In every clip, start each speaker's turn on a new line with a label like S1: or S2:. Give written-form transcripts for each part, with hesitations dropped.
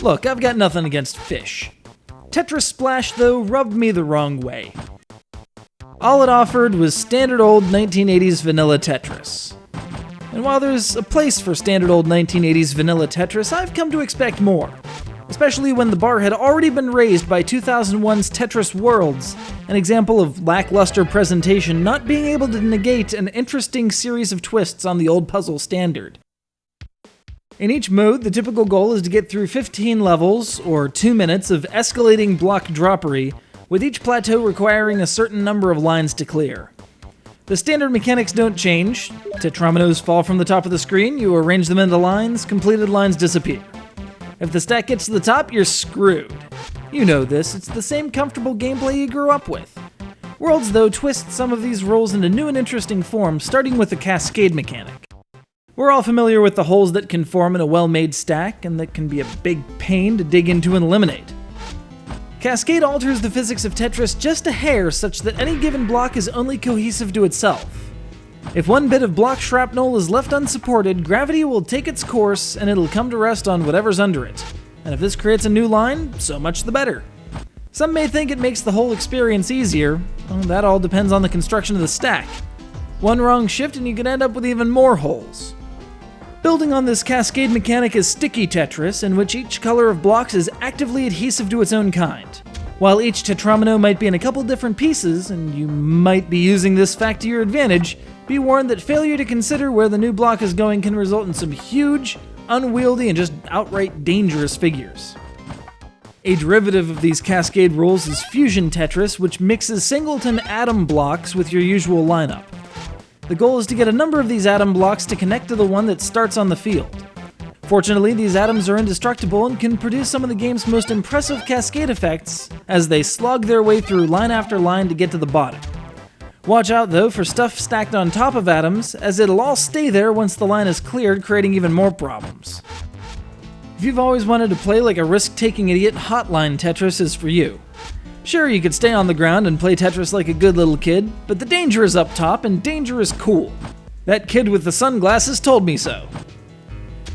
S1: Look, I've got nothing against fish. Tetris Splash, though, rubbed me the wrong way. All it offered was standard old 1980s vanilla Tetris. And while there's a place for standard old 1980s vanilla Tetris, I've come to expect more. Especially when the bar had already been raised by 2001's Tetris Worlds, an example of lackluster presentation not being able to negate an interesting series of twists on the old puzzle standard. In each mode, the typical goal is to get through 15 levels, or 2 minutes, of escalating block droppery, with each plateau requiring a certain number of lines to clear. The standard mechanics don't change. Tetrominoes fall from the top of the screen, you arrange them into lines, completed lines disappear. If the stack gets to the top, you're screwed. You know this, it's the same comfortable gameplay you grew up with. Worlds, though, twist some of these roles into new and interesting forms, starting with the Cascade mechanic. We're all familiar with the holes that can form in a well-made stack, and that can be a big pain to dig into and eliminate. Cascade alters the physics of Tetris just a hair such that any given block is only cohesive to itself. If one bit of block shrapnel is left unsupported, gravity will take its course and it'll come to rest on whatever's under it. And if this creates a new line, so much the better. Some may think it makes the whole experience easier. Well, that all depends on the construction of the stack. One wrong shift and you could end up with even more holes. Building on this Cascade mechanic is Sticky Tetris, in which each color of blocks is actively adhesive to its own kind. While each tetromino might be in a couple different pieces, and you might be using this fact to your advantage, be warned that failure to consider where the new block is going can result in some huge, unwieldy, and just outright dangerous figures. A derivative of these Cascade rules is Fusion Tetris, which mixes singleton atom blocks with your usual lineup. The goal is to get a number of these atom blocks to connect to the one that starts on the field. Fortunately, these atoms are indestructible and can produce some of the game's most impressive cascade effects as they slog their way through line after line to get to the bottom. Watch out though for stuff stacked on top of atoms, as it'll all stay there once the line is cleared, creating even more problems. If you've always wanted to play like a risk-taking idiot, Hotline Tetris is for you. Sure, you could stay on the ground and play Tetris like a good little kid, but the danger is up top, and danger is cool. That kid with the sunglasses told me so.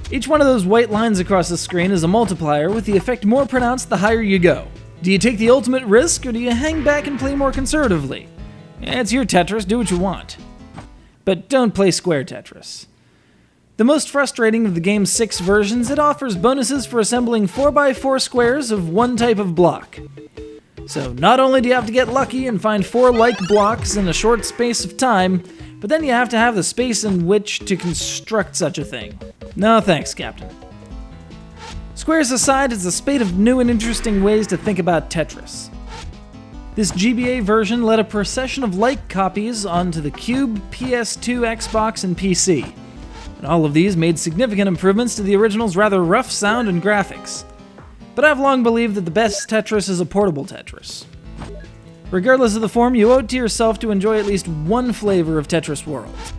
S1: Each one of those white lines across the screen is a multiplier, with the effect more pronounced the higher you go. Do you take the ultimate risk, or do you hang back and play more conservatively? It's your Tetris, do what you want. But don't play Square Tetris. The most frustrating of the game's 6 versions, it offers bonuses for assembling 4x4 squares of one type of block. So not only do you have to get lucky and find 4 like blocks in a short space of time, but then you have to have the space in which to construct such a thing. No thanks, Captain. Squares aside, it's a spate of new and interesting ways to think about Tetris. This GBA version led a procession of like copies onto the Cube, PS2, Xbox, and PC. And all of these made significant improvements to the original's rather rough sound and graphics. But I've long believed that the best Tetris is a portable Tetris. Regardless of the form, you owe it to yourself to enjoy at least one flavor of Tetris Worlds.